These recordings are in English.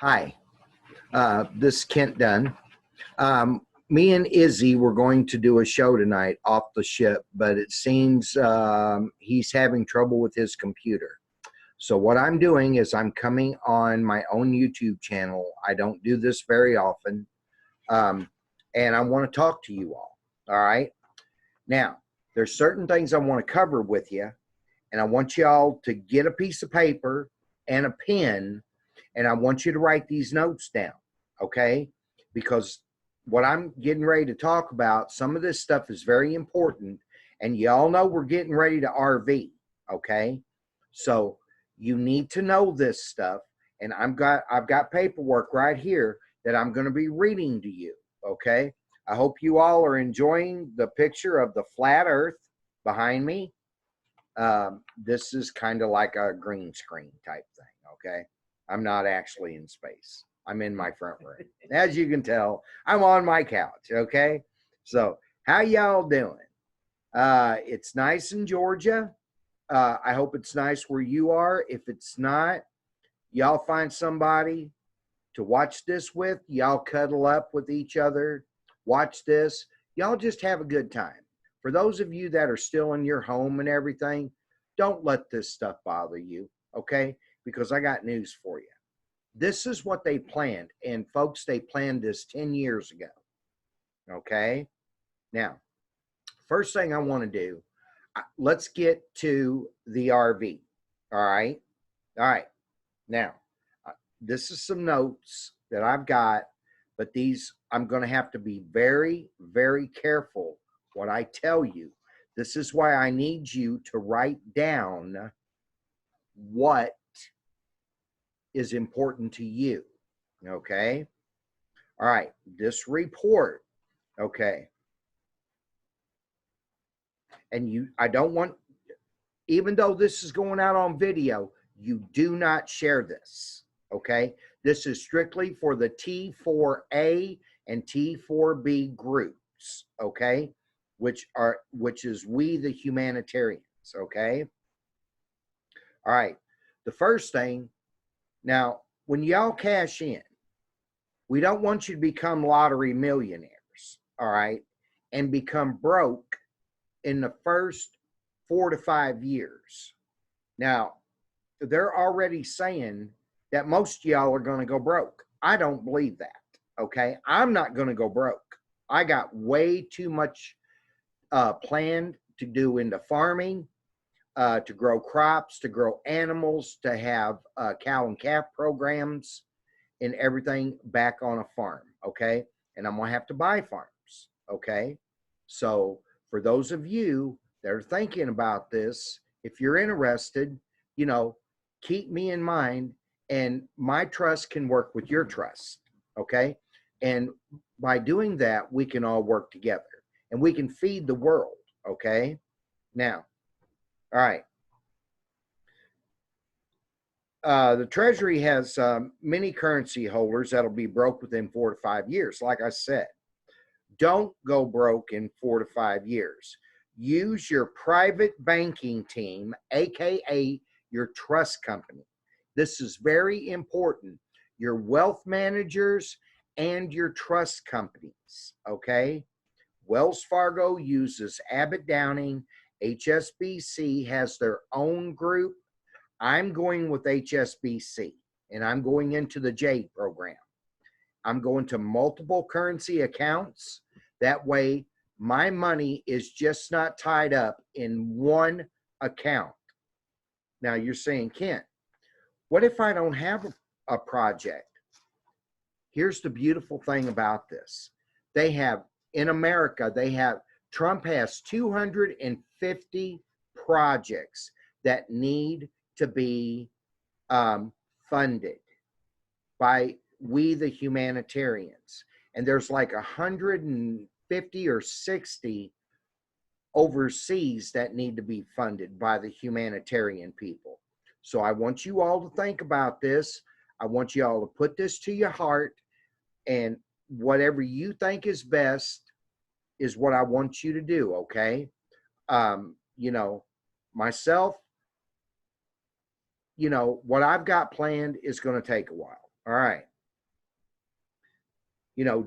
Hi, this is Kent Dunn. Me and Izzy were going to do a show tonight off the ship, but it seems he's having trouble with his computer. So what I'm doing is I'm coming on my own YouTube channel. I don't do this very often. And I want to talk to you all. All right. Now, there's certain things I want to cover with you, and I want y'all to get a piece of paper and a pen, and I want you to write these notes down, okay? Because what I'm getting ready to talk about, some of this stuff is very important, and y'all know we're getting ready to RV, okay? So you need to know this stuff, and I've got paperwork right here that I'm going to be reading to you, okay? I hope you all are enjoying the picture of the flat earth behind me. This is kind of like a green screen type thing, okay? I'm not actually in space. I'm in my front room. As you can tell, I'm on my couch, okay? So how y'all doing? It's nice in Georgia. I hope it's nice where you are. If it's not, y'all find somebody to watch this with. Y'all cuddle up with each other. Watch this. Y'all just have a good time. For those of you that are still in your home and everything, don't let this stuff bother you, okay? Because I got news for you. This is what they planned. And folks, they planned this 10 years ago, okay? Now, first thing I want to do, let's get to the RV, all right? All right. Now, this is some notes that I've got, but these, I'm going to have to be very, very careful what I tell you. This is why I need you to write down what is important to you, okay? All right, this report, okay? And I don't want, even though this is going out on video, you do not share this, okay? This is strictly for the T4A and T4B groups, okay? Which is we the humanitarians, okay? All right, the first thing, now when y'all cash in, we don't want you to become lottery millionaires, all right, and become broke in the first 4 to 5 years. Now, they're already saying that most of y'all are going to go broke. I don't believe that, okay? I'm not going to go broke. I got way too much planned to do into farming, to grow crops, to grow animals, to have cow and calf programs and everything back on a farm, okay? And I'm going to have to buy farms, okay? So for those of you that are thinking about this, if you're interested, you know, keep me in mind, and my trust can work with your trust, okay? And by doing that, we can all work together and we can feed the world, okay? Now, all right. The Treasury has many currency holders that'll be broke within 4 to 5 years. Like I said, don't go broke in 4 to 5 years. Use your private banking team, AKA your trust company. This is very important. Your wealth managers and your trust companies, okay? Wells Fargo uses Abbott Downing. HSBC has their own group. I'm going with HSBC, and I'm going into the JADE program. I'm going to multiple currency accounts. That way, my money is just not tied up in one account. Now, you're saying, Kent, what if I don't have a project? Here's the beautiful thing about this. They have, in America, Trump has 250 projects that need to be funded by we the humanitarians. And there's like 150 or 60 overseas that need to be funded by the humanitarian people. So I want you all to think about this. I want you all to put this to your heart, and whatever you think is best is what I want you to do, okay? You know, myself, you know, what I've got planned is going to take a while. All right.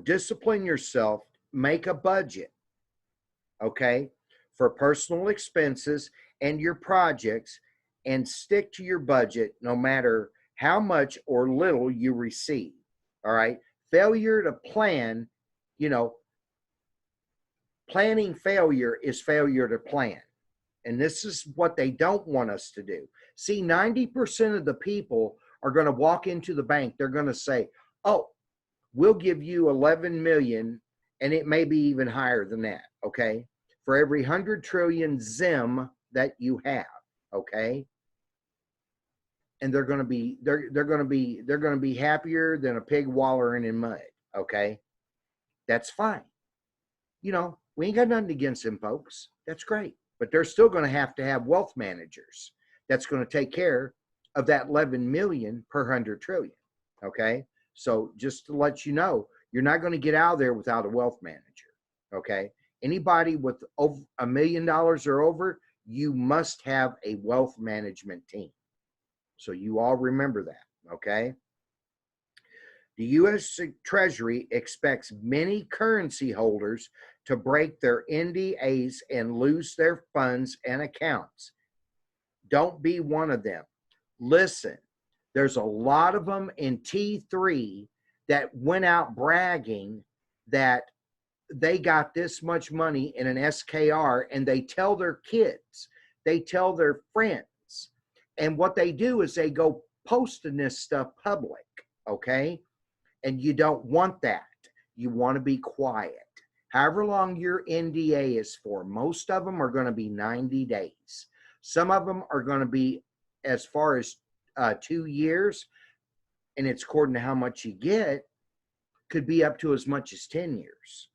discipline yourself, make a budget, okay, for personal expenses and your projects, and stick to your budget no matter how much or little you receive. All right. Failure to plan, planning failure is failure to plan. And this is what they don't want us to do. See, 90% of the people are going to walk into the bank. They're going to say, oh, we'll give you 11 million, and it may be even higher than that, okay, for every 100 trillion zim that you have, okay? And they're going to be happier than a pig wallowing in mud, okay? That's fine. We ain't got nothing against them folks. That's great. But they're still going to have wealth managers that's going to take care of that 11 million per 100 trillion, okay? So just to let you know, you're not going to get out of there without a wealth manager, okay? Anybody with over $1 million or over, you must have a wealth management team. So you all remember that, okay? The U.S. Treasury expects many currency holders to break their NDAs and lose their funds and accounts. Don't be one of them. Listen, there's a lot of them in T3 that went out bragging that they got this much money in an SKR, and they tell their kids, they tell their friends. And what they do is they go posting this stuff public, okay? And you don't want that. You want to be quiet. However long your NDA is for, most of them are going to be 90 days. Some of them are going to be as far as 2 years, and it's according to how much you get, could be up to as much as 10 years.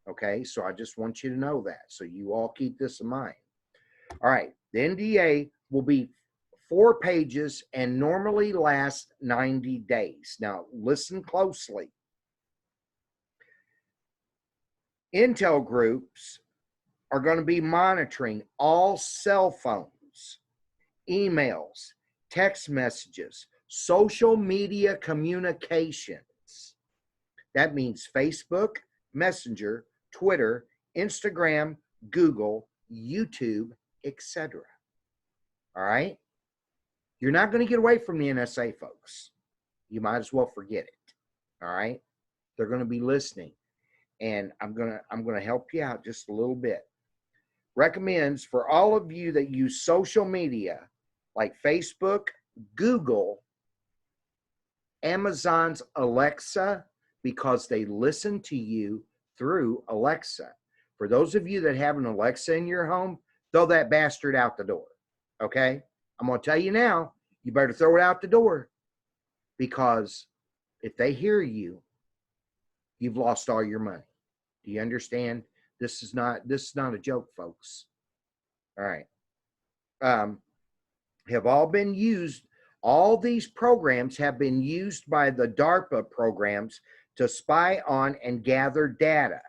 Okay, so I just want you to know that. So you all keep this in mind. All right, the NDA will be 4 pages and normally last 90 days. Now, listen closely. Intel groups are going to be monitoring all cell phones, emails, text messages, social media communications. That means Facebook, Messenger, Twitter, Instagram, Google, YouTube, etc. All right? You're not going to get away from the NSA, folks. You might as well forget it. All right? They're going to be listening. And I'm going to help you out just a little bit. Recommends for all of you that use social media like Facebook, Google, Amazon's Alexa, because they listen to you through Alexa. For those of you that have an Alexa in your home, throw that bastard out the door. Okay? I'm going to tell you now, you better throw it out the door, because if they hear you, you've lost all your money. Do you understand? This is not a joke, folks. All right. Have all been used. All these programs have been used by the DARPA programs to spy on and gather data.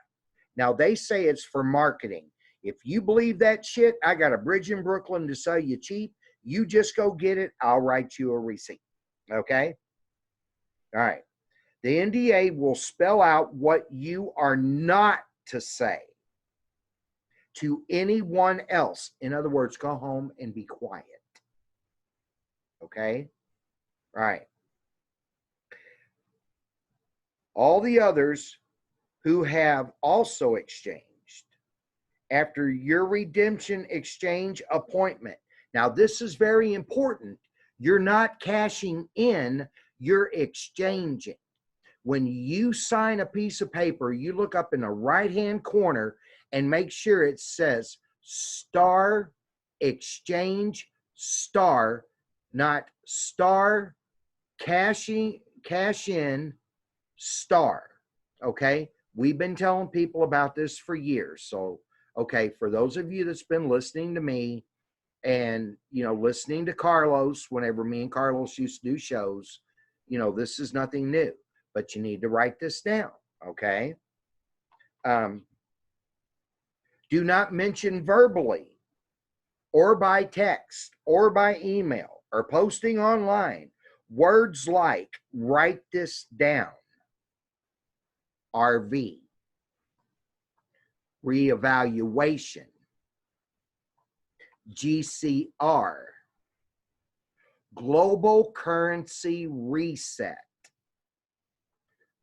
Now, they say it's for marketing. If you believe that shit, I got a bridge in Brooklyn to sell you cheap. You just go get it. I'll write you a receipt. Okay? All right. The NDA will spell out what you are not to say to anyone else. In other words, go home and be quiet. Okay? All right. All the others who have also exchanged after your redemption exchange appointment. Now, this is very important. You're not cashing in, you're exchanging. When you sign a piece of paper, you look up in the right-hand corner and make sure it says star exchange star, not star cash in star. Okay? We've been telling people about this for years. So, okay, for those of you that's been listening to me and, listening to Carlos, whenever me and Carlos used to do shows, this is nothing new. But you need to write this down, okay? Do not mention verbally or by text or by email or posting online words like, write this down, RV. Reevaluation, GCR. Global currency reset,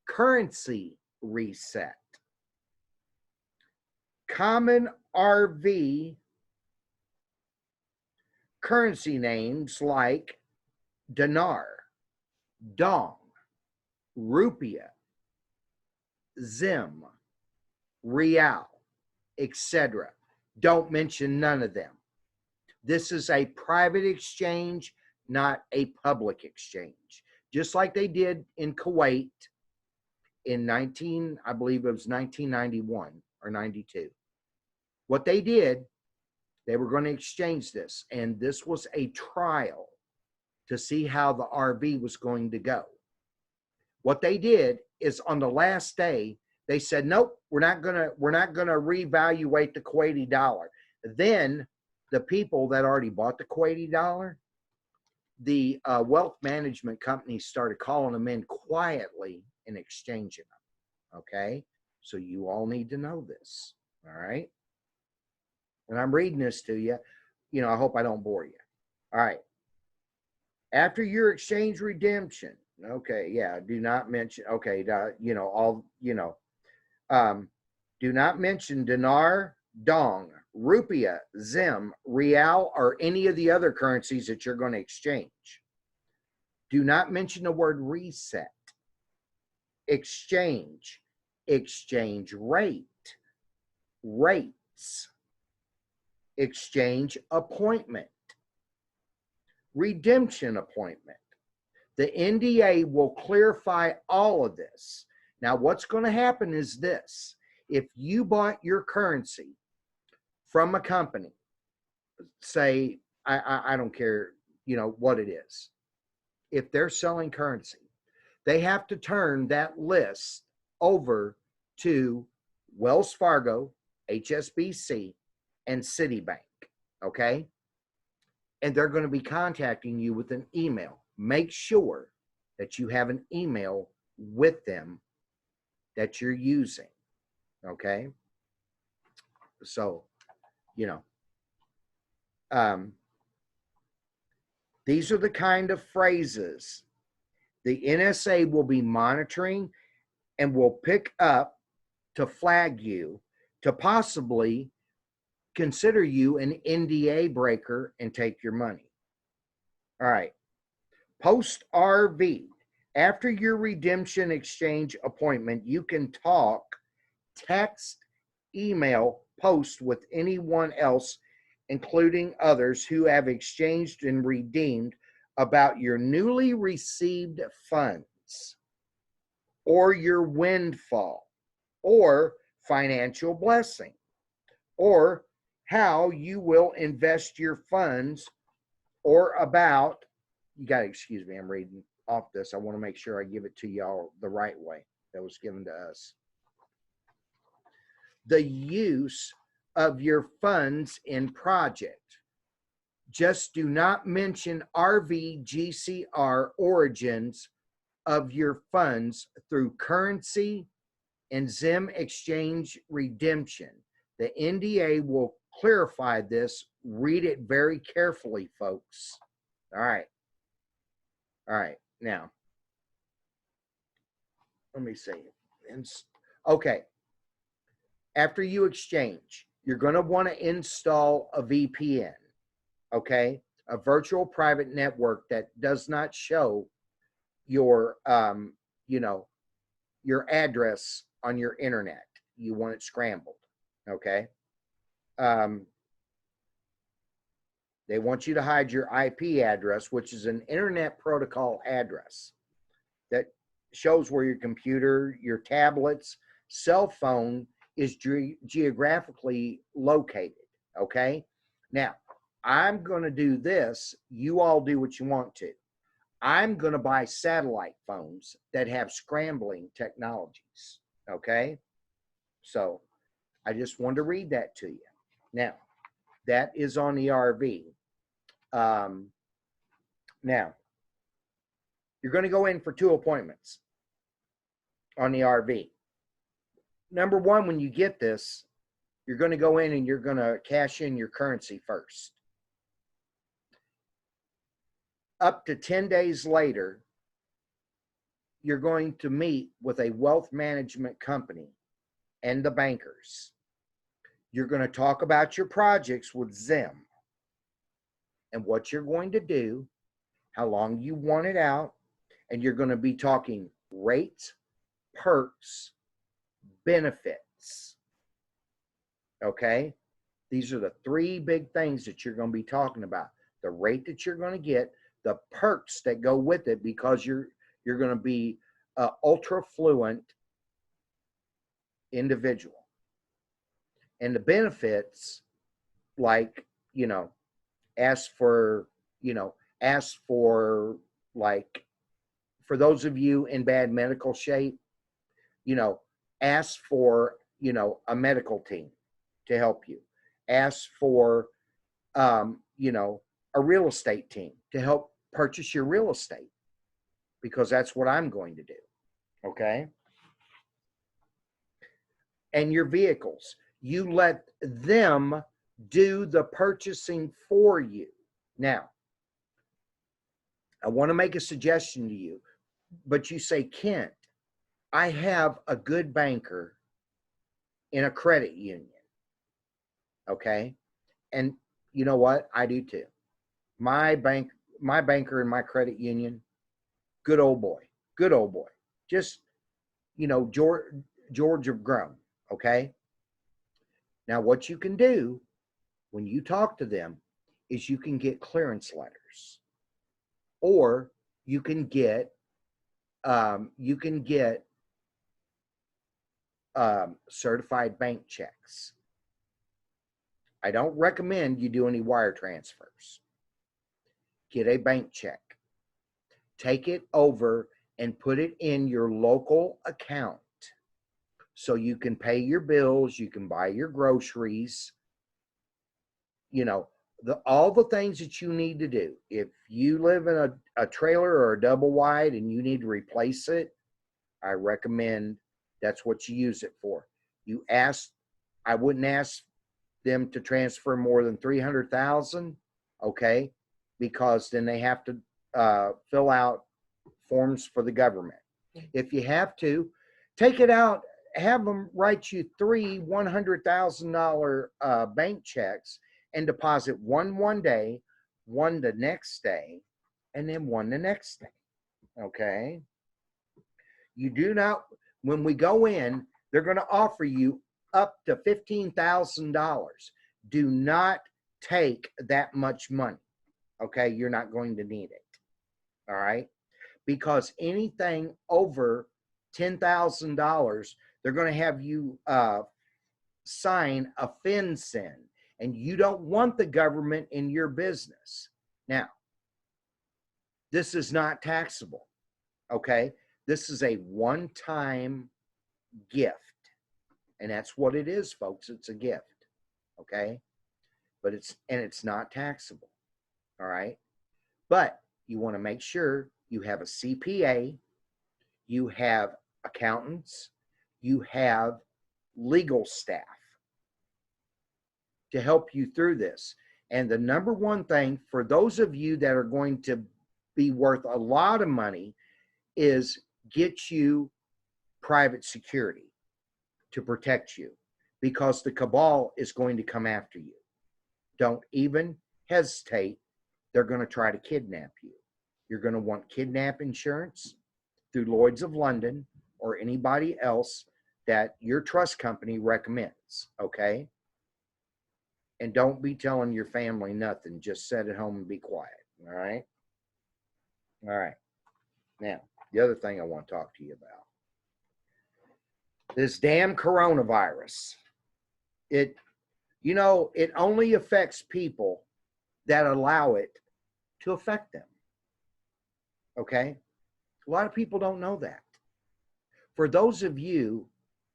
currency reset. Common RV currency names like dinar, dong, rupiah, zim, real, etc. Don't mention none of them. This is a private exchange, not a public exchange. Just like they did in Kuwait in I believe it was 1991 or 92. What they did, they were going to exchange this, and this was a trial to see how the RV was going to go. What they did is on the last day, they said, nope, we're not gonna reevaluate the Kuwaiti dollar. Then the people that already bought the Kuwaiti dollar, the wealth management companies started calling them in quietly and exchanging them. Okay, so you all need to know this. All right, and I'm reading this to you. You know, I hope I don't bore you. All right. After your exchange redemption, okay, yeah, do not mention, okay, you know, all, you know, do not mention dinar, dong, rupiah, zim, real, or any of the other currencies that you're going to exchange. Do not mention the word reset, exchange, exchange rate, rates, exchange appointment, redemption appointment. The NDA will clarify all of this. Now, what's going to happen is this. If you bought your currency from a company, say, I don't care, you know, what it is. If they're selling currency, they have to turn that list over to Wells Fargo, HSBC, and Citibank, okay? And they're going to be contacting you with an email. Make sure that you have an email with them that you're using, okay? So, you know, these are the kind of phrases the NSA will be monitoring and will pick up to flag you, to possibly consider you an NDA breaker and take your money. All right. Post RV. After your redemption exchange appointment, you can talk, text, email, post with anyone else, including others who have exchanged and redeemed, about your newly received funds or your windfall or financial blessing or how you will invest your funds, or about, you got to excuse me, I'm reading off this. I want to make sure I give it to y'all the right way that was given to us. The use of your funds in project. Just do not mention RVGCR origins of your funds through currency and ZIM exchange redemption. The NDA will clarify this. Read it very carefully, folks. All right. All right. Now, let me see. Okay. After you exchange, you're going to want to install a VPN. Okay, a virtual private network that does not show your, you know, your address on your internet. You want it scrambled. Okay. They want you to hide your IP address, which is an internet protocol address that shows where your computer, your tablets, cell phone is geographically located. Okay. Now, I'm going to do this. You all do what you want to. I'm going to buy satellite phones that have scrambling technologies. Okay. So I just wanted to read that to you. Now, that is on the RV. Now, you're going to go in for 2 appointments on the RV. number one, when you get this, you're going to go in and you're going to cash in your currency first. Up to 10 days later, you're going to meet with a wealth management company and the bankers. You're going to talk about your projects with them and what you're going to do, how long you want it out, and you're going to be talking rates, perks, benefits. Okay? These are the three big things that you're going to be talking about. The rate that you're going to get, the perks that go with it, because you're going to be an ultra fluent individual. And the benefits, like, ask for like, for those of you in bad medical shape, ask for, a medical team to help you. Ask for, a real estate team to help purchase your real estate, because that's what I'm going to do. Okay. And your vehicles, you let them do the purchasing for you. Now, I want to make a suggestion to you, but you say, Kent, I have a good banker in a credit union. Okay. And you know what? I do too. My banker in my credit union, good old boy. Just, George of grown. Okay. Now, what you can do when you talk to them is you can get clearance letters, or you can get certified bank checks. I don't recommend you do any wire transfers. Get a bank check. Take it over and put it in your local account so you can pay your bills, you can buy your groceries, all the things that you need to do. If you live in a trailer or a double wide and you need to replace it, I recommend that's what you use it for. I wouldn't ask them to transfer more than 300,000, okay? Because then they have to fill out forms for the government. If you have to, take it out, have them write you 3 $100,000 bank checks and deposit one day, one the next day, and then one the next day. Okay? You do not, when we go in, they're going to offer you up to $15,000. Do not take that much money. Okay? You're not going to need it. All right? Because anything over $10,000, they're going to have you sign a FinCEN, and you don't want the government in your business. Now, this is not taxable, okay? This is a one-time gift, and that's what it is, folks. It's a gift, okay? But it's not taxable, all right? But you want to make sure you have a CPA, you have accountants, you have legal staff to help you through this. And the number one thing for those of you that are going to be worth a lot of money is get you private security to protect you, because the cabal is going to come after you. Don't even hesitate. They're going to try to kidnap you. You're going to want kidnap insurance through Lloyd's of London or anybody else that your trust company recommends, okay? And don't be telling your family nothing. Just sit at home and be quiet, all right? All right. Now, the other thing I want to talk to you about. This damn coronavirus. It only affects people that allow it to affect them, okay? A lot of people don't know that. For those of you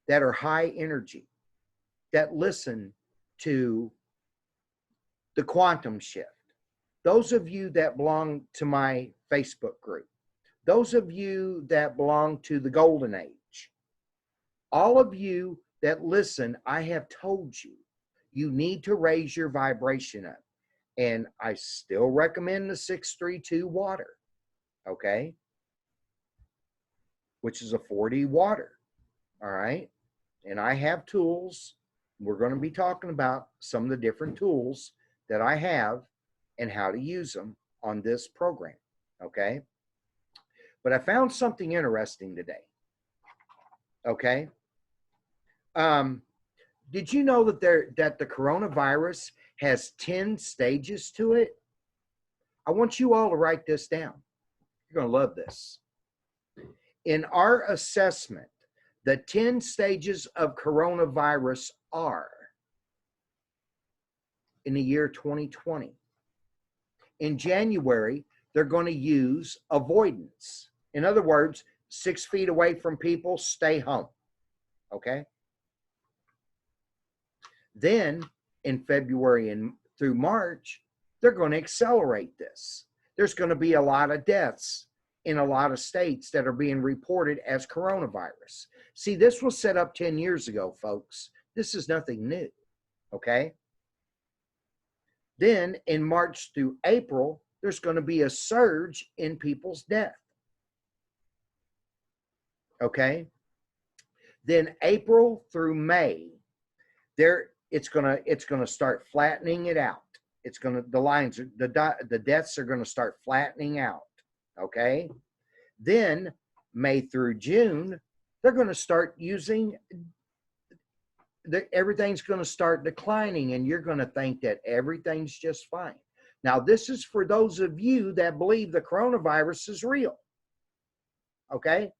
that are high energy, that listen to the quantum shift, those of you that belong to my Facebook group, those of you that belong to the golden age, all of you that listen, I have told you, you need to raise your vibration up. And I still recommend the 632 water, okay? Which is a 4D water, all right? And I have tools. We're going to be talking about some of the different tools that I have and how to use them on this program, okay? But I found something interesting today, okay? Did you know that the coronavirus has 10 stages to it? I want you all to write this down. You're going to love this. In our assessment, the 10 stages of coronavirus are in the year 2020. In January, they're going to use avoidance. In other words, 6 feet away from people, stay home. Okay? Then in February and through March, they're going to accelerate this. There's going to be a lot of deaths in a lot of states that are being reported as coronavirus. See, this was set up 10 years ago, folks. This is nothing new, okay? Then in March through April, there's going to be a surge in people's death, okay? Then April through May, it's gonna start flattening it out. The deaths are gonna start flattening out. Okay. Then May through June, they're gonna start using everything's gonna start declining, and you're gonna think that everything's just fine. Now, this is for those of you that believe the coronavirus is real. Okay.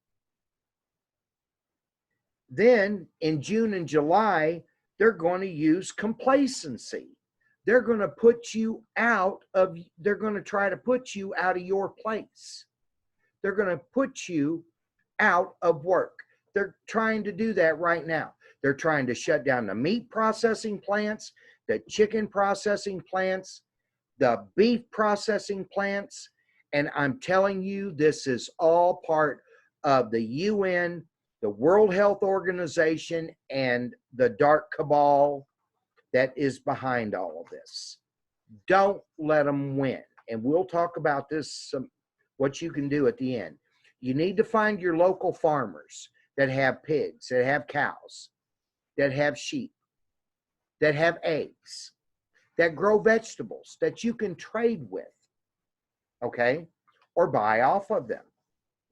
Then in June and July, they're going to use complacency. They're going to try to put you out of your place. They're going to put you out of work. They're trying to do that right now. They're trying to shut down the meat processing plants, the chicken processing plants, the beef processing plants. And I'm telling you, this is all part of the UN, the World Health Organization, and the dark cabal that is behind all of this. Don't let them win. And we'll talk about this, what you can do at the end. You need to find your local farmers that have pigs, that have cows, that have sheep, that have eggs, that grow vegetables that you can trade with, okay? Or buy off of them,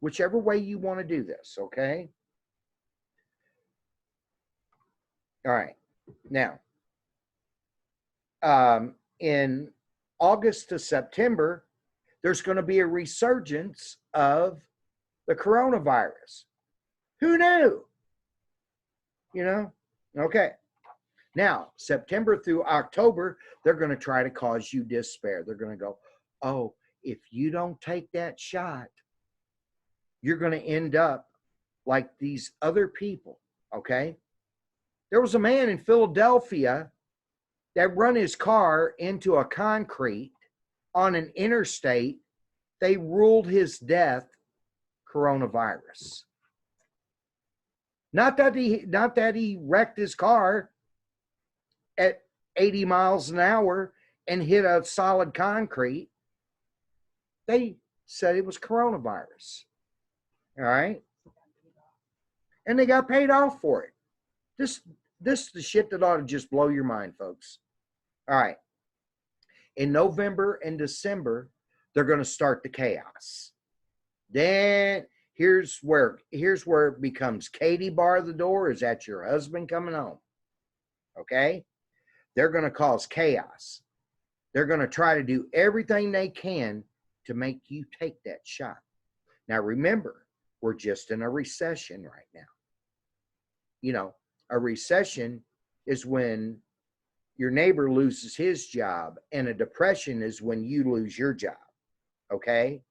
whichever way you want to do this, okay? All right. Now, in August to September, there's going to be a resurgence of the coronavirus. Who knew? You know? Okay. Now, September through October, they're going to try to cause you despair. They're going to go, oh, if you don't take that shot, you're going to end up like these other people, okay? There was a man in Philadelphia that run his car into a concrete on an interstate. They ruled his death coronavirus. Not that he wrecked his car at 80 miles an hour and hit a solid concrete. They said it was coronavirus. All right? And they got paid off for it. This is the shit that ought to just blow your mind, folks. All right. In November and December, they're going to start the chaos. Then here's where it becomes Katie bar the door. Is that your husband coming home? Okay? They're going to cause chaos. They're going to try to do everything they can to make you take that shot. Now remember, we're just in a recession right now. You know, a recession is when your neighbor loses his job, and a depression is when you lose your job. Okay?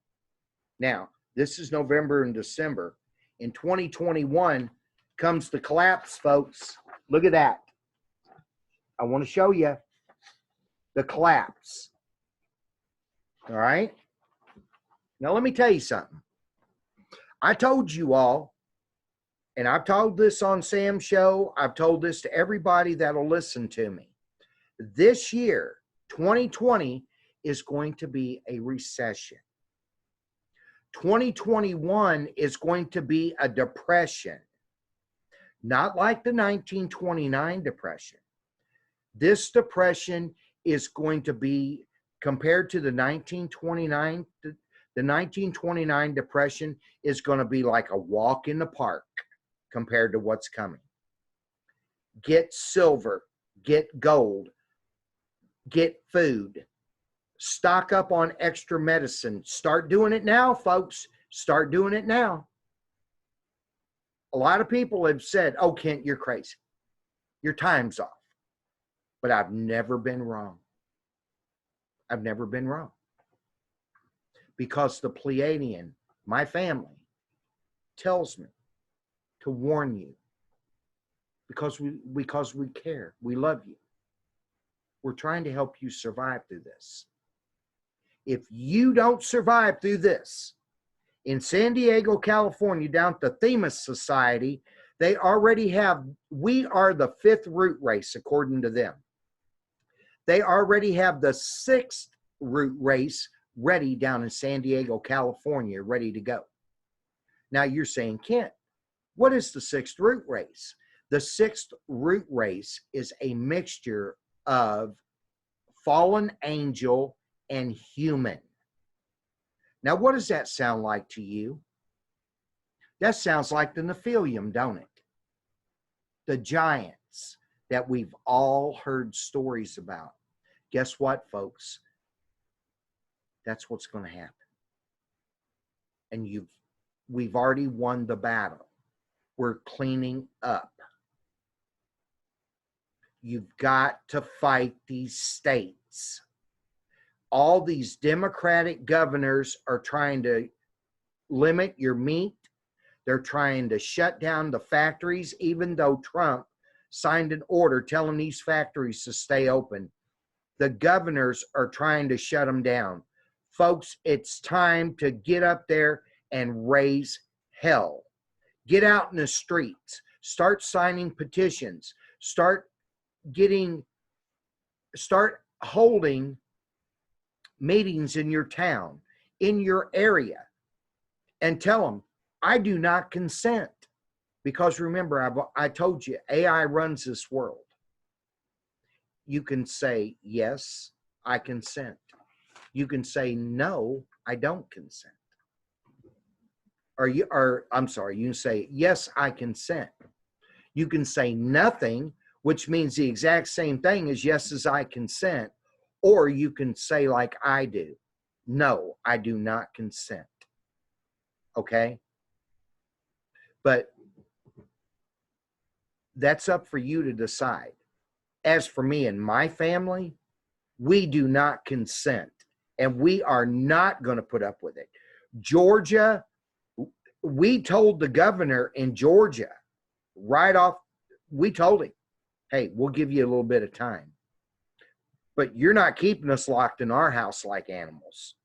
Now, this is November and December. In 2021 comes the collapse, folks. Look at that. I want to show you the collapse. All right? Now, let me tell you something. I told you all and I've told this on Sam's show, I've told this to everybody that'll listen to me. This year, 2020, is going to be a recession. 2021 is going to be a depression, not like the 1929 depression. This depression is going to be compared to the 1929. The 1929 depression is going to be like a walk in the park compared to what's coming. Get silver, get gold, get food, stock up on extra medicine. Start doing it now, folks. Start doing it now. A lot of people have said, oh, Kent, you're crazy. Your time's off. But I've never been wrong. I've never been wrong. Because the Pleiadian, my family, tells me to warn you. Because we care. We love you. We're trying to help you survive through this. If you don't survive through this, in San Diego, California, down at the Themis Society, they already have, we are the 5th root race, according to them. They already have the 6th root race ready down in San Diego, California, ready to go. Now you're saying, Kent, what is the 6th root race? The 6th root race is a mixture of fallen angel and human. Now, what does that sound like to you? That sounds like the Nephilim, don't it? The giants that we've all heard stories about. Guess what, folks? That's what's going to happen. And we've already won the battle. We're cleaning up. You've got to fight these states. All these Democratic governors are trying to limit your meat. They're trying to shut down the factories, even though Trump signed an order telling these factories to stay open. The governors are trying to shut them down. Folks, it's time to get up there and raise hell. Get out in the streets. Start signing petitions. Start holding meetings in your town, in your area, and tell them, I do not consent. Because remember, I told you, AI runs this world. You can say, yes, I consent. You can say, no, I don't consent. You can say, yes, I consent. You can say nothing, which means the exact same thing as yes, as I consent. Or you can say like I do, no, I do not consent. Okay? But that's up for you to decide. As for me and my family, we do not consent. And we are not going to put up with it. Georgia, we told the governor in Georgia, right off, we told him, hey, we'll give you a little bit of time. But you're not keeping us locked in our house like animals.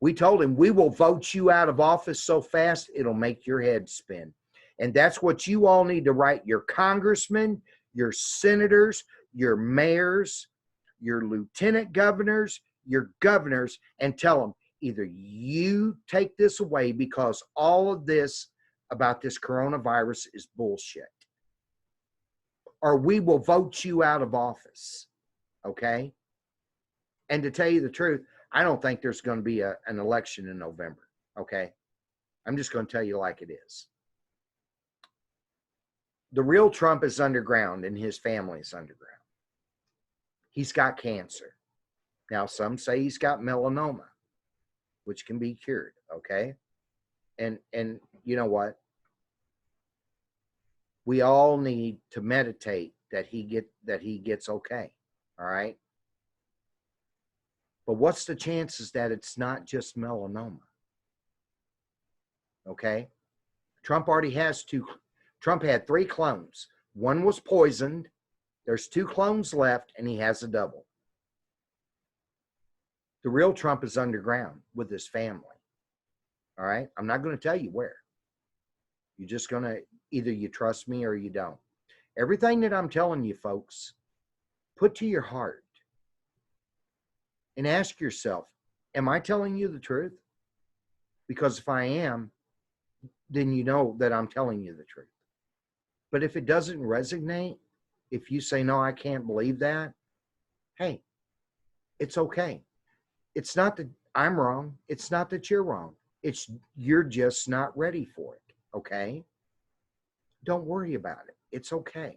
We told him, we will vote you out of office so fast, it'll make your head spin. And that's what you all need to write your congressmen, your senators, your mayors, your lieutenant governors, your governors, and tell them, either you take this away because all of this about this coronavirus is bullshit, or we will vote you out of office. Okay? And to tell you the truth, I don't think there's going to be an election in November. Okay? I'm just going to tell you like it is. The real Trump is underground and his family is underground. He's got cancer. Now, some say he's got melanoma, which can be cured. Okay? And you know what? We all need to meditate that he gets okay. All right. But what's the chances that it's not just melanoma? Okay. Trump already has Trump had 3 clones. One was poisoned. There's 2 clones left, and he has a double. The real Trump is underground with his family. All right. I'm not going to tell you where. You're just going to, either you trust me or you don't. Everything that I'm telling you, folks, put to your heart and ask yourself, am I telling you the truth? Because if I am, then you know that I'm telling you the truth. But if it doesn't resonate, if you say, no, I can't believe that, hey, it's okay. It's not that I'm wrong. It's not that you're wrong. It's you're just not ready for it. Okay? Don't worry about it. It's okay.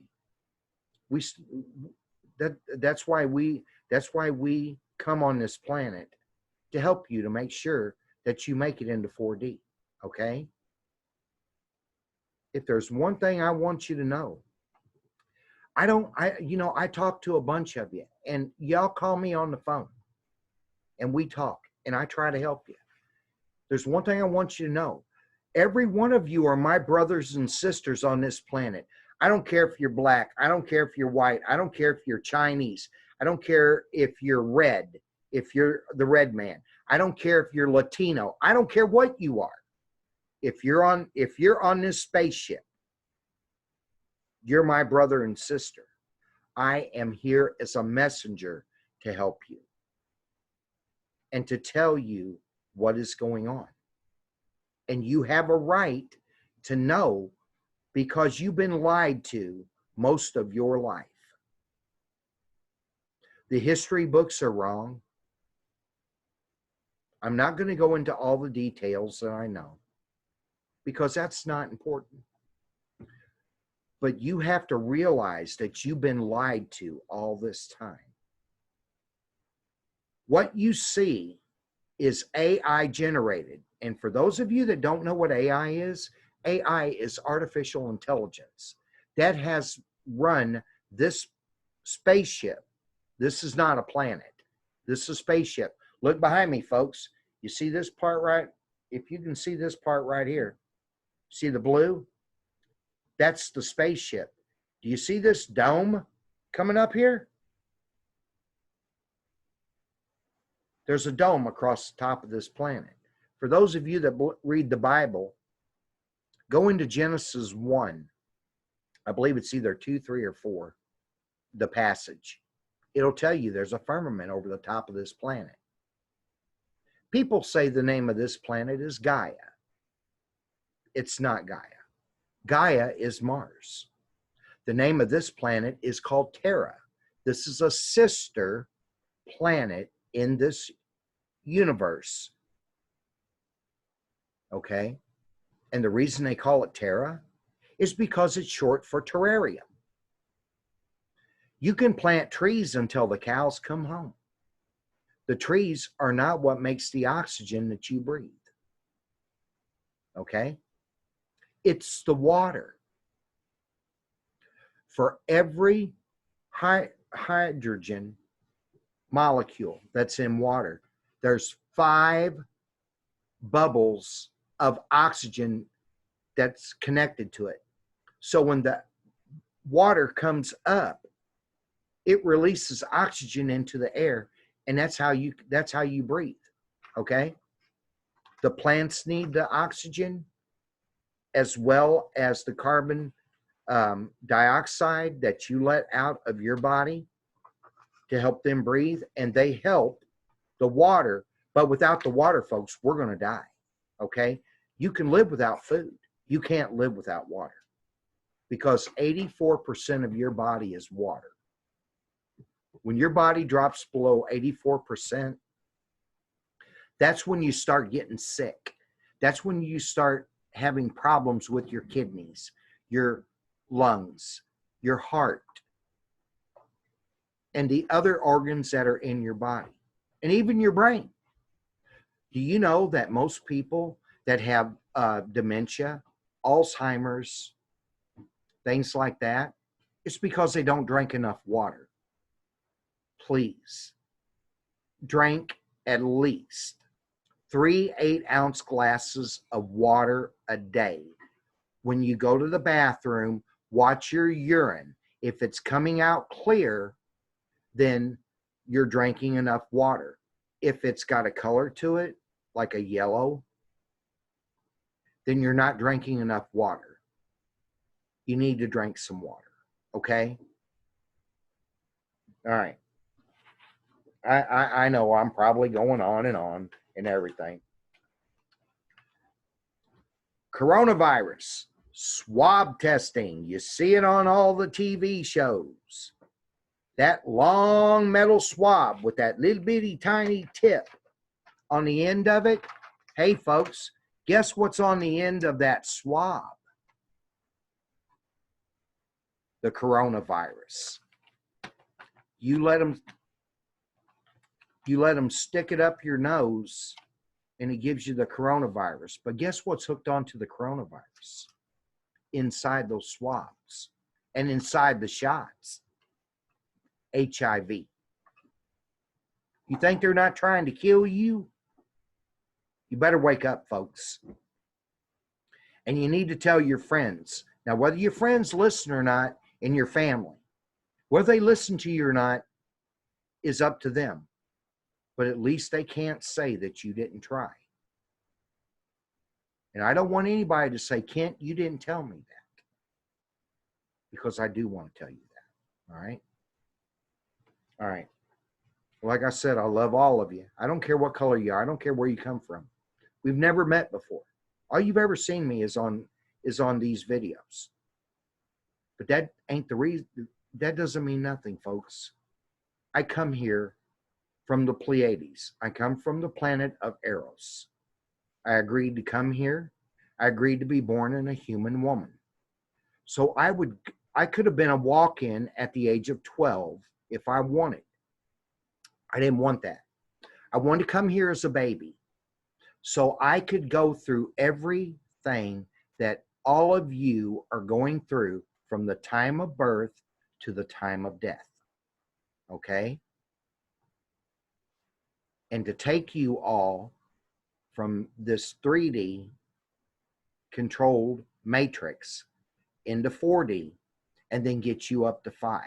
That's why we come on this planet, to help you, to make sure that you make it into 4D. Okay? If there's one thing I want you to know, I talk to a bunch of you, and y'all call me on the phone and we talk, and I try to help you. There's one thing I want you to know. Every one of you are my brothers and sisters on this planet. I don't care if you're black. I don't care if you're white. I don't care if you're Chinese. I don't care if you're red, if you're the red man. I don't care if you're Latino. I don't care what you are. If you're on this spaceship, you're my brother and sister. I am here as a messenger to help you and to tell you what is going on. And you have a right to know, because you've been lied to most of your life. The history books are wrong. I'm not going to go into all the details that I know, because that's not important. But you have to realize that you've been lied to all this time. What you see is AI generated. And for those of you that don't know what AI is artificial intelligence that has run this spaceship. This is not a planet. This is a spaceship. Look behind me, folks. You see this part right? If you can see this part right here, see the blue? That's the spaceship. Do you see this dome coming up here? There's a dome across the top of this planet. For those of you that read the Bible, go into Genesis 1. I believe it's either 2, 3, or 4, the passage. It'll tell you there's a firmament over the top of this planet. People say the name of this planet is Gaia. It's not Gaia. Gaia is Mars. The name of this planet is called Terra. This is a sister planet in this universe. Okay? And the reason they call it Terra is because it's short for terrarium. You can plant trees until the cows come home. The trees are not what makes the oxygen that you breathe. Okay? It's the water. For every hydrogen molecule that's in water, there's 5 bubbles of oxygen that's connected to it. So when the water comes up, it releases oxygen into the air, and that's how you breathe. Okay? The plants need the oxygen as well as the carbon dioxide that you let out of your body to help them breathe, and they help the water. But without the water, folks, we're going to die. Okay? You can live without food. You can't live without water, because 84% of your body is water. When your body drops below 84%, that's when you start getting sick. That's when you start having problems with your kidneys, your lungs, your heart, and the other organs that are in your body, and even your brain. Do you know that most people that have dementia, Alzheimer's, things like that, it's because they don't drink enough water? Please drink at least 3 8-ounce glasses of water a day. When you go to the bathroom, watch your urine. If it's coming out clear, then you're drinking enough water. If it's got a color to it, like a yellow, then you're not drinking enough water. you need to drink some water. Okay? All right. I know I'm probably going on and everything. Coronavirus, swab testing. You see it on all the TV shows. That long metal swab with that little bitty tiny tip on the end of it. Hey, folks, guess what's on the end of that swab? The coronavirus. You let them stick it up your nose and it gives you the coronavirus. But guess what's hooked onto the coronavirus? Inside those swabs and inside the shots. HIV. You think they're not trying to kill you? You better wake up, folks. And you need to tell your friends. Now, whether your friends listen or not in your family, whether they listen to you or not is up to them. But at least they can't say that you didn't try. And I don't want anybody to say, Kent, you didn't tell me that. Because I do want to tell you that. All right? All right. Like I said, I love all of you. I don't care what color you are. I don't care where you come from. We've never met before. All you've ever seen me is on these videos. But that ain't the reason. That doesn't mean nothing, folks. I come here from the Pleiades. I come from the planet of Eros. I agreed to come here. I agreed to be born in a human woman. So I could have been a walk-in at the age of 12 if I wanted. I didn't want that. I wanted to come here as a baby so I could go through everything that all of you are going through from the time of birth to the time of death. Okay? And to take you all from this 3D controlled matrix into 4D and then get you up to 5.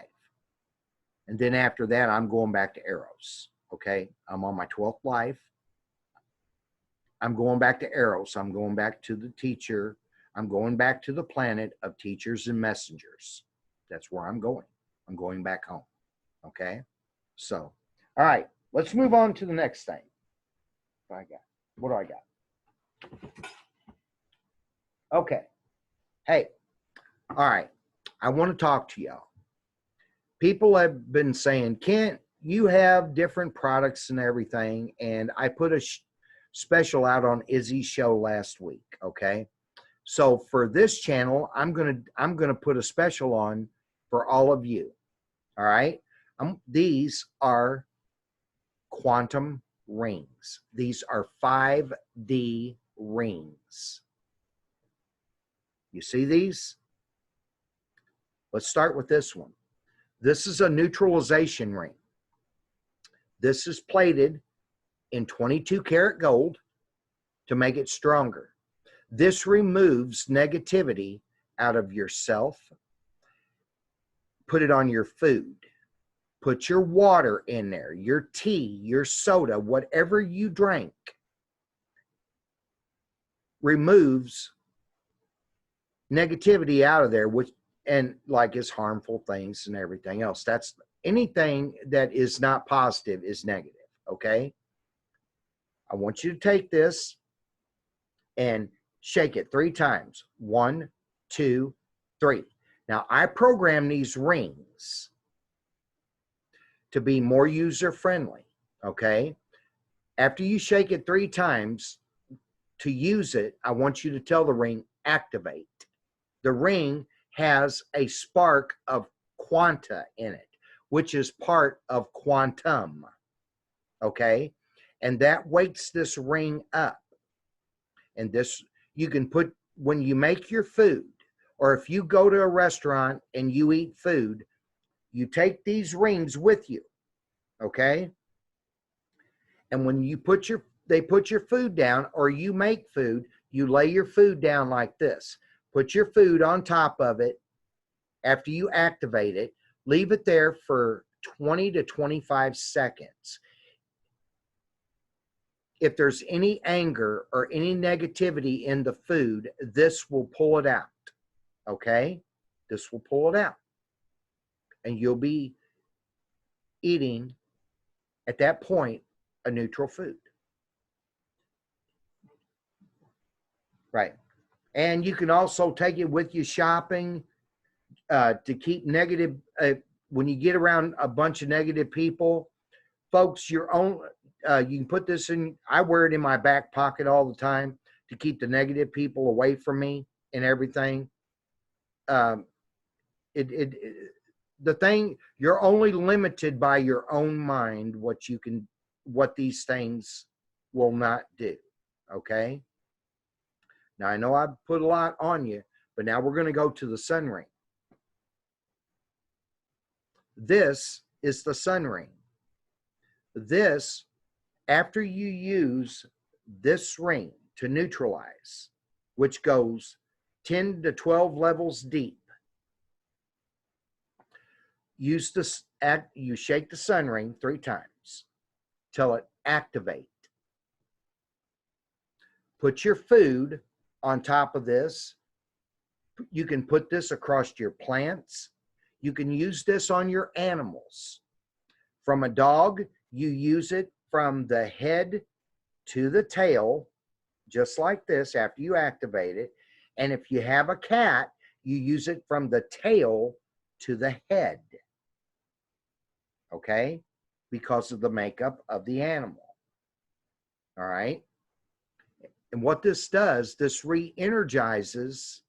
And then after that, I'm going back to Eros. Okay? I'm on my 12th life. I'm going back to Eros. I'm going back to the teacher. I'm going back to the planet of teachers and messengers. That's where I'm going. I'm going back home. Okay? So, all right. Let's move on to the next thing. What do I got? Okay. Hey. All right. I want to talk to y'all. People have been saying, Kent, you have different products and everything. And I put a special out on Izzy's show last week. Okay. So for this channel, I'm gonna put a special on for all of you. All right. These are quantum rings. These are 5D rings. You see these? Let's start with this one. This is a neutralization ring. This is plated in 22 karat gold to make it stronger. This removes negativity out of yourself. Put it on your food. Put your water in there, your tea, your soda, whatever you drink. Removes negativity out of there, which and like it's harmful things and everything else. That's anything that is not positive is negative. Okay. I want you to take this and shake it 3 times. 1, 2, 3. Now I program these rings to be more user friendly. Okay. After you shake it 3 times to use it, I want you to tell the ring activate. The ring has a spark of quanta in it, which is part of quantum. Okay. And that wakes this ring up. And this, you can put, when you make your food, or if you go to a restaurant and you eat food, you take these rings with you. Okay. And when you they put your food down, or you make food, you lay your food down like this. Put your food on top of it. After you activate it, leave it there for 20 to 25 seconds. If there's any anger or any negativity in the food, this will pull it out. Okay? This will pull it out. And you'll be eating, at that point, a neutral food. Right. And you can also take it with you shopping to keep negative. When you get around a bunch of negative people, folks, your own, you can put this in, I wear it in my back pocket all the time to keep the negative people away from me and everything. The thing, you're only limited by your own mind what these things will not do. Okay. Now I know I've put a lot on you, but now we're going to go to the sun ring. This is the sun ring. This, after you use this ring to neutralize, which goes 10 to 12 levels deep, you shake the sun ring 3 times till it activates. Put your food on top of this. You can put this across your plants. You can use this on your animals. From a dog, you use it from the head to the tail, just like this after you activate it. And if you have a cat, you use it from the tail to the head. Okay? Because of the makeup of the animal. All right? And what this does, this re-energizes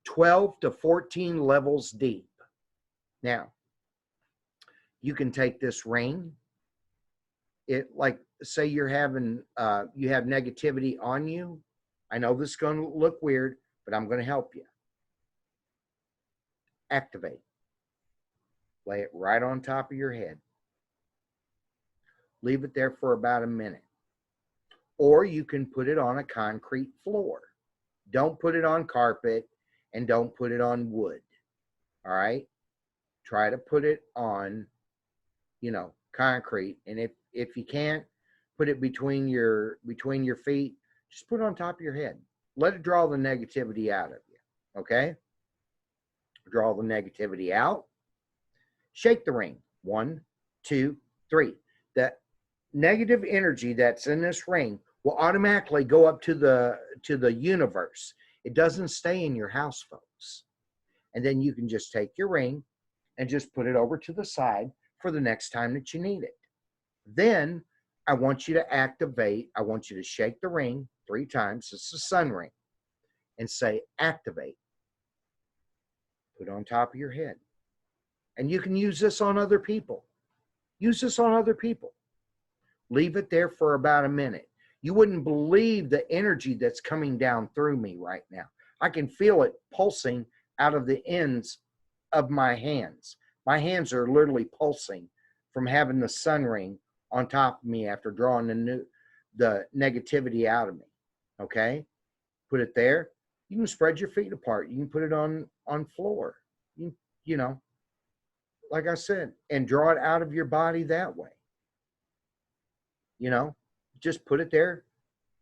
12 to 14 levels deep. Now, you can take this ring. It, like, say you're having, you have negativity on you. I know this is going to look weird, but I'm going to help you. Activate. Lay it right on top of your head. Leave it there for about a minute. Or you can put it on a concrete floor. Don't put it on carpet and don't put it on wood. All right? Try to put it on, concrete. And if you can't, put it between your feet. Just put it on top of your head. Let it draw the negativity out of you. Okay? Draw the negativity out. Shake the ring. 1, 2, 3. That negative energy that's in this ring will automatically go up to the universe. It doesn't stay in your house, folks. And then you can just take your ring and just put it over to the side for the next time that you need it. Then I want you to activate. I want you to shake the ring 3 times. It's the sun ring. And say, activate. Put it on top of your head. And you can use this on other people. Use this on other people. Leave it there for about a minute. You wouldn't believe the energy that's coming down through me right now. I can feel it pulsing out of the ends of my hands. My hands are literally pulsing from having the sun ring on top of me after drawing the negativity out of me. Okay? Put it there. You can spread your feet apart. You can put it on floor. Like I said, and draw it out of your body that way. Just put it there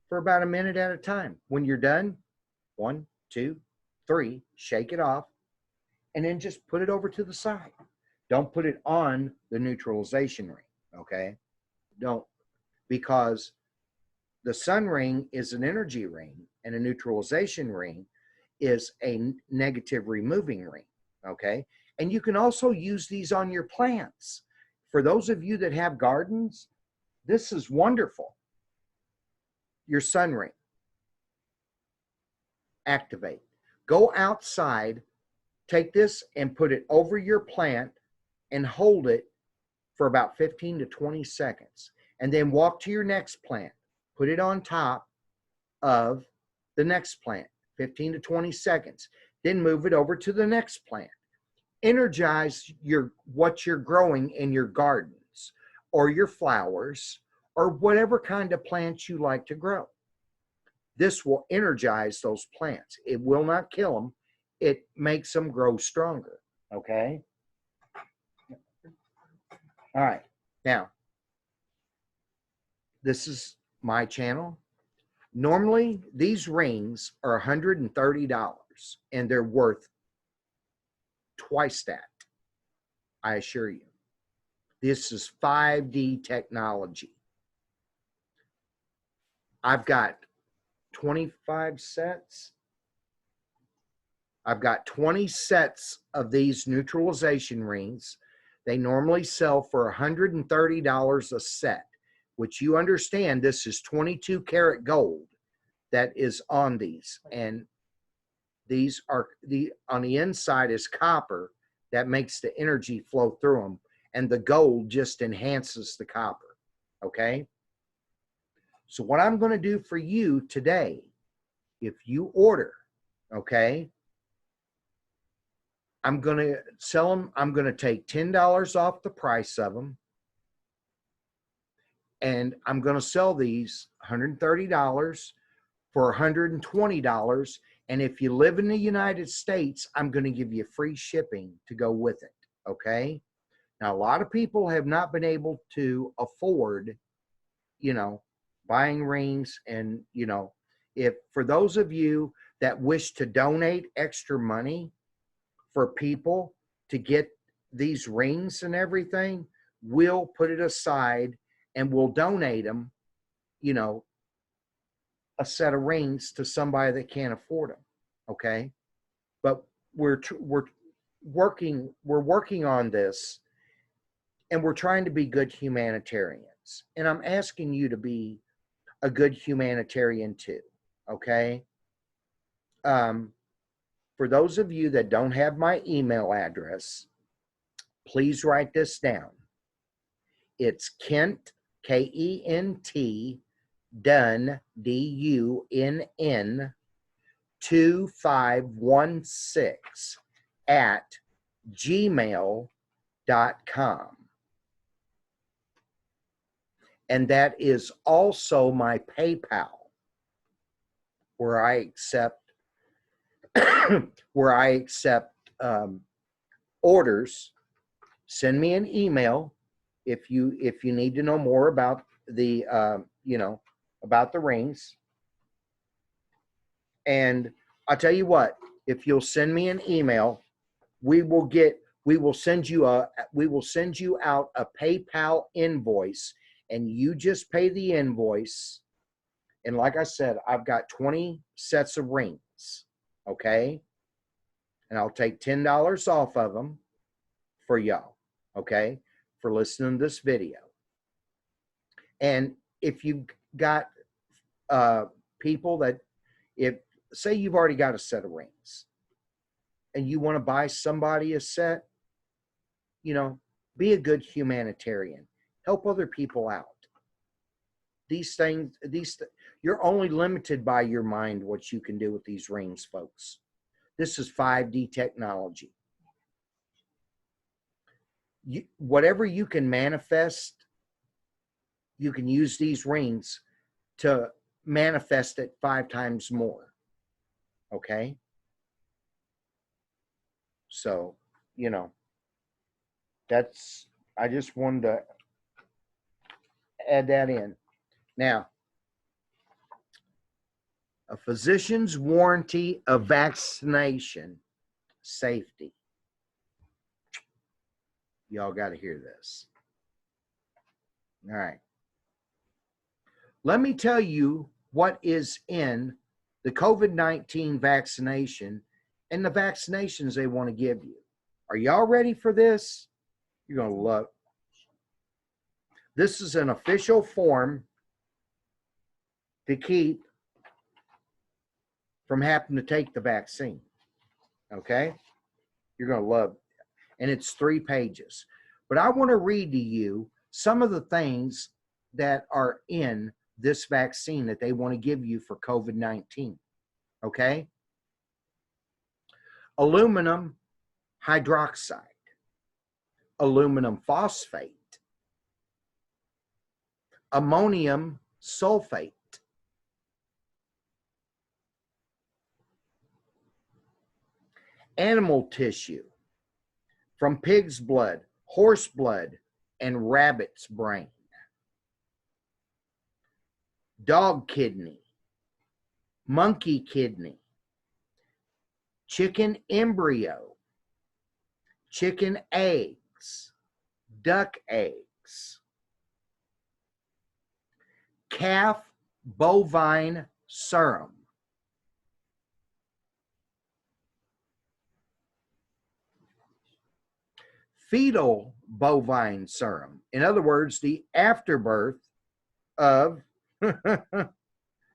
for about a minute at a time. When you're done, 1, 2, 3, shake it off, and then just put it over to the side. Don't put it on the neutralization ring, okay? Don't, because the sun ring is an energy ring, and a neutralization ring is a negative removing ring, okay? And you can also use these on your plants. For those of you that have gardens, this is wonderful. Your sun ring. Activate. Go outside, take this and put it over your plant and hold it for about 15 to 20 seconds. And then walk to your next plant. Put it on top of the next plant, 15 to 20 seconds. Then move it over to the next plant. Energize what you're growing in your gardens or your flowers or whatever kind of plants you like to grow. This will energize those plants. It will not kill them. It makes them grow stronger. Okay? All right. Now, this is my channel. Normally, these rings are $130 and they're worth twice that, I assure you. This is 5D technology. I've got 25 sets. I've got 20 sets of these neutralization rings. They normally sell for $130 a set, which you understand this is 22 karat gold that is on these. And these are on the inside is copper that makes the energy flow through them. And the gold just enhances the copper. Okay. So what I'm going to do for you today, if you order, okay, I'm going to sell them. I'm going to take $10 off the price of them. And I'm going to sell these $130 for $120. And if you live in the United States, I'm going to give you free shipping to go with it. Okay. Now, a lot of people have not been able to afford, buying rings. And, if for those of you that wish to donate extra money for people to get these rings and everything, we'll put it aside and we'll donate them, a set of rings to somebody that can't afford them. Okay. But we're working on this, and we're trying to be good humanitarians. And I'm asking you to be a good humanitarian too. Okay. For those of you that don't have my email address, please write this down. It's Kent, K-E-N-T, Dunn, D-U-N-N, 2516 at gmail.com. And that is also my PayPal, where I accept orders. Send me an email if you need to know more about the about the rings. And I'll tell you what, if you'll send me an email, we will send you out a PayPal invoice, and you just pay the invoice. And like I said, I've got 20 sets of rings. Okay. And I'll take $10 off of them for y'all. Okay. For listening to this video. And if you've got people that, say you've already got a set of rings and you want to buy somebody a set, be a good humanitarian. Help other people out. You're only limited by your mind what you can do with these rings, folks. This is 5D technology. Whatever you can manifest, you can use these rings to manifest it 5 times more. Okay? So, I just wanted to add that in. Now, a physician's warranty of vaccination safety. Y'all got to hear this. All right. Let me tell you what is in the COVID-19 vaccination and the vaccinations they want to give you. Are y'all ready for this? You're going to love it. This is an official form to keep from having to take the vaccine. Okay? You're going to love it. And it's 3 pages. But I want to read to you some of the things that are in this vaccine that they want to give you for COVID-19. Okay? Aluminum hydroxide, aluminum phosphate, ammonium sulfate, animal tissue from pig's blood, horse blood, and rabbit's brain, dog kidney, monkey kidney, chicken embryo, chicken eggs, duck eggs, calf bovine serum, fetal bovine serum. In other words, the afterbirth of, of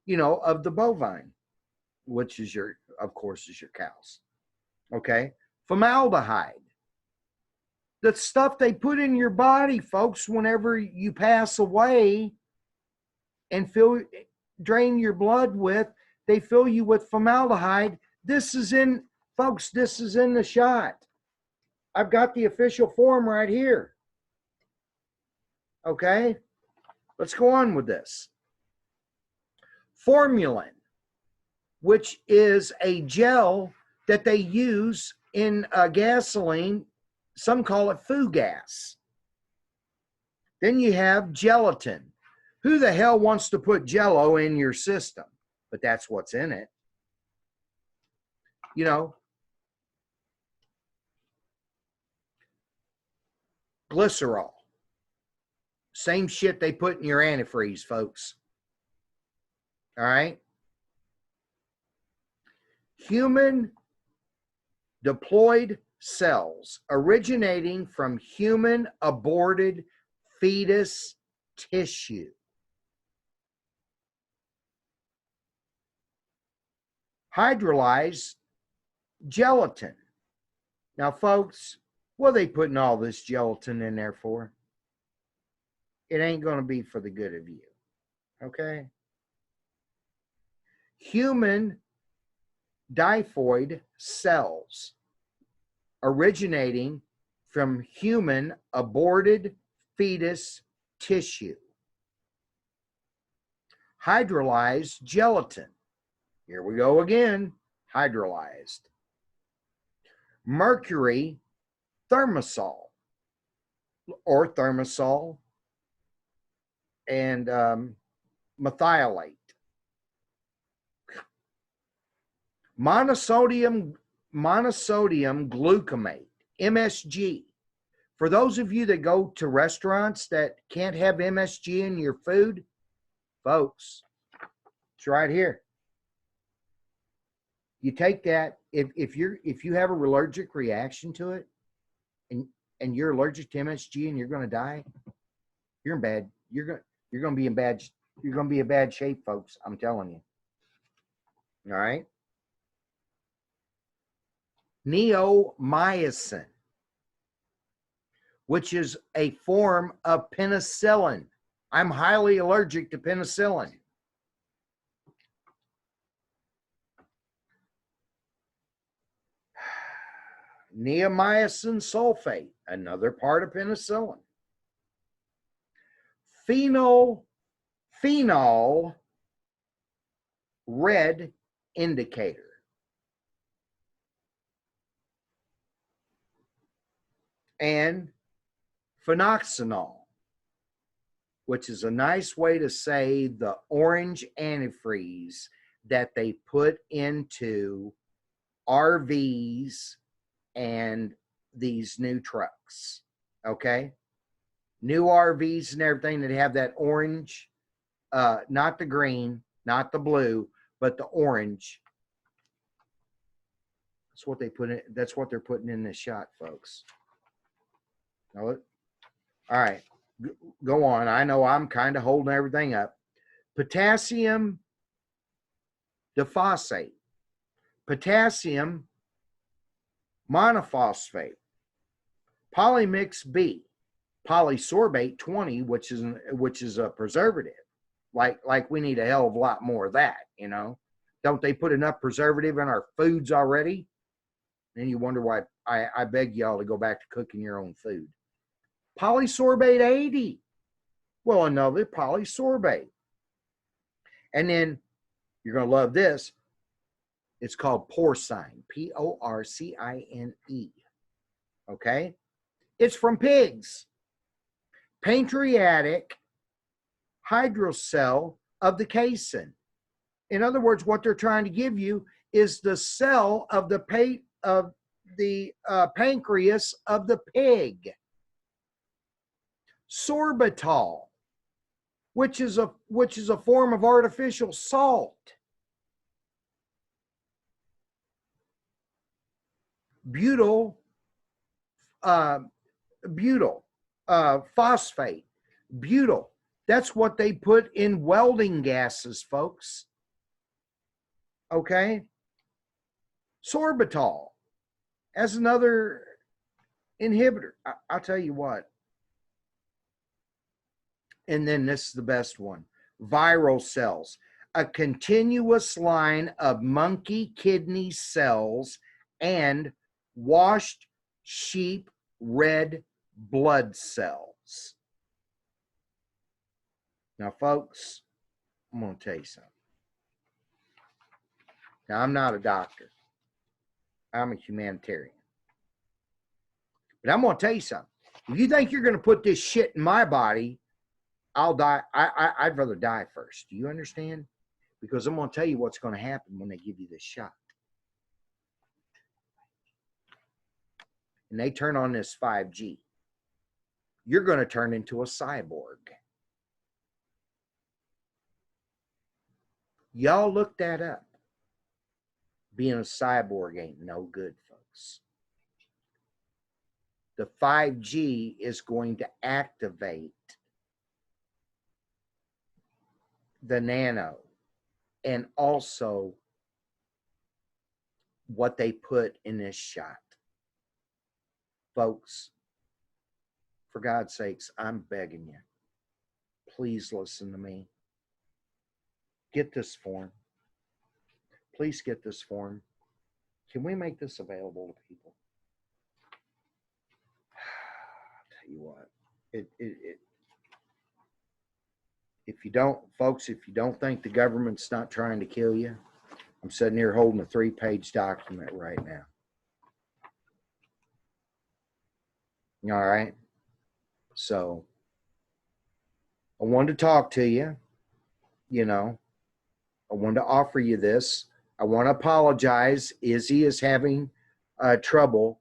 the bovine, which is of course, is your cows. Okay. Formaldehyde. The stuff they put in your body, folks, whenever you pass away and drain your blood with, they fill you with formaldehyde. This is in, folks, this is in the shot. I've got the official form right here. Okay, let's go on with this. Formalin, which is a gel that they use in gasoline. Some call it foo gas. Then you have gelatin. Who the hell wants to put Jello in your system? But that's what's in it. Glycerol. Same shit they put in your antifreeze, folks. All right. Human diploid cells originating from human aborted fetus tissue. Hydrolyzed gelatin. Now, folks, what are they putting all this gelatin in there for? It ain't going to be for the good of you. Okay? Human diploid cells originating from human aborted fetus tissue. Hydrolyzed gelatin. Here we go again. Hydrolyzed. Mercury thermosol or thermosol and methylate. Monosodium glutamate, MSG. For those of you that go to restaurants that can't have MSG in your food, folks, it's right here. You take that, if you have an allergic reaction to it, and you're allergic to MSG and you're going to die, you're going to be in bad shape, folks. I'm telling you. All right. Neomycin, which is a form of penicillin. I'm highly allergic to penicillin. Neomycin sulfate, another part of penicillin. Phenol red indicator. And phenoxanol, which is a nice way to say the orange antifreeze that they put into RVs and these new trucks. Okay? New RVs and everything that have that orange, not the green, not the blue, but the orange. That's what they put in. That's what they're putting in this shot, folks. Now, all right, go on. I know I'm kind of holding everything up. Potassium diphosphate, potassium monophosphate, polymix B, polysorbate 20, which is a preservative. Like we need a hell of a lot more of that, Don't they put enough preservative in our foods already? And you wonder why I beg y'all to go back to cooking your own food. Polysorbate 80. Well, another polysorbate. And then you're going to love this. It's called porcine, Porcine. Okay? It's from pigs. Pancreatic hydrocell of the casein. In other words, what they're trying to give you is the cell of the pancreas of the pig. Sorbitol, which is a form of artificial salt. Butyl phosphate, butyl. That's what they put in welding gases, folks. Okay? Sorbitol as another inhibitor. I'll tell you what. And then this is the best one. Viral cells. A continuous line of monkey kidney cells and washed sheep red blood cells. Now, folks, I'm going to tell you something. Now, I'm not a doctor. I'm a humanitarian. But I'm going to tell you something. If you think you're going to put this shit in my body, I'll die. I'd rather die first. Do you understand? Because I'm going to tell you what's going to happen when they give you this shot. And they turn on this 5G. You're going to turn into a cyborg. Y'all look that up. Being a cyborg ain't no good, folks. The 5G is going to activate the nano and also what they put in this shot. Folks, for God's sakes, I'm begging you. Please listen to me. Get this form. Please get this form. Can we make this available to people? I'll tell you what. If you don't, folks, if you don't think the government's not trying to kill you, I'm sitting here holding a 3-page document right now. All right. So I wanted to talk to you. You know, I wanted to offer you this. I want to apologize. Izzy is having trouble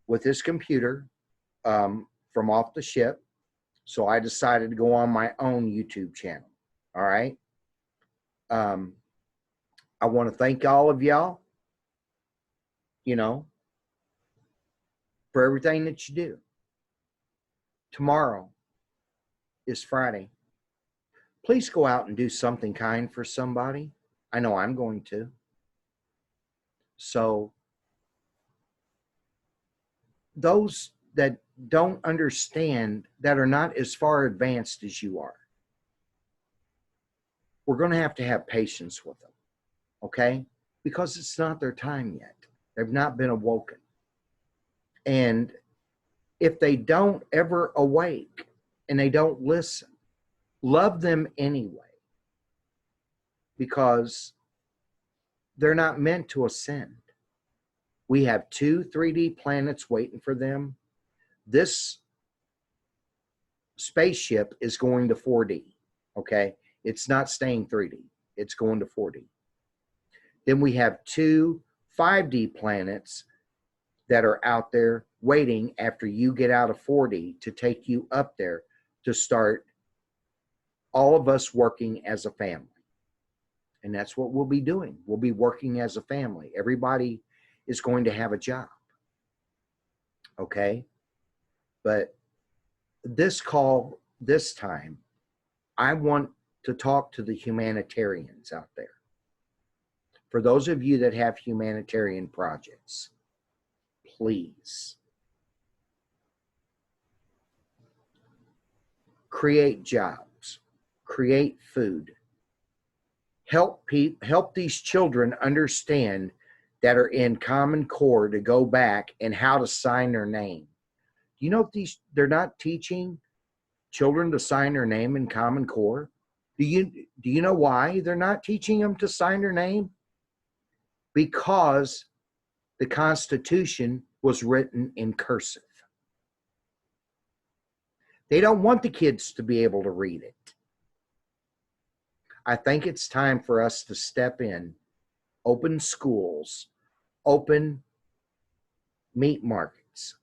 with his computer from off the ship. So I decided to go on my own YouTube channel. All right. I want to thank all of y'all, you know, for everything that you do. Tomorrow is Friday. Please go out and do something kind for somebody. I know I'm going to. So those that don't understand, that are not as far advanced as you are, we're going to have patience with them, okay? Because it's not their time yet. They've not been awoken. And if they don't ever awake and they don't listen, love them anyway, because they're not meant to ascend. We have 2 3D planets waiting for them. This spaceship is going to 4D, okay? It's not staying 3D. It's going to 4D. Then we have 2 5D planets that are out there waiting after you get out of 4D to take you up there to start all of us working as a family. And that's what we'll be doing. We'll be working as a family. Everybody is going to have a job. Okay? But this call, this time, I want to talk to the humanitarians out there. For those of you that have humanitarian projects, please create jobs, create food, help these children understand that are in Common Core to go back and how to sign their name. You know, they're not teaching children to sign their name in Common Core. Do you know why they're not teaching them to sign their name? Because the Constitution was written in cursive. They don't want the kids to be able to read it. I think it's time for us to step in, open schools, open meat markets,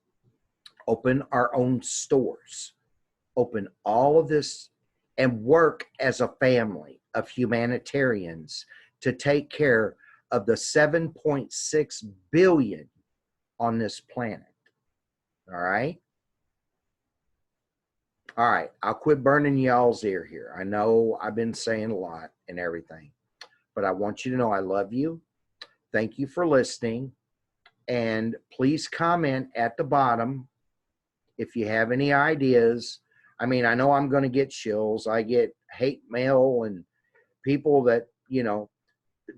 open our own stores, open all of this, and work as a family of humanitarians to take care of the 7.6 billion on this planet. All right? All right, I'll quit burning y'all's ear here. I know I've been saying a lot and everything, but I want you to know I love you. Thank you for listening. And please comment at the bottom if you have any ideas. I mean, I know I'm going to get shills. I get hate mail and people that, you know,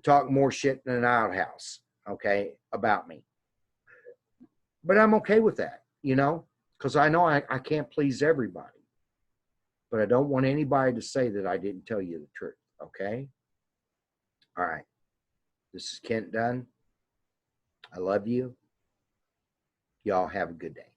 talk more shit than an outhouse, okay, about me. But I'm okay with that, you know, because I know I can't please everybody. But I don't want anybody to say that I didn't tell you the truth, okay? All right. This is Kent Dunn. I love you. Y'all have a good day.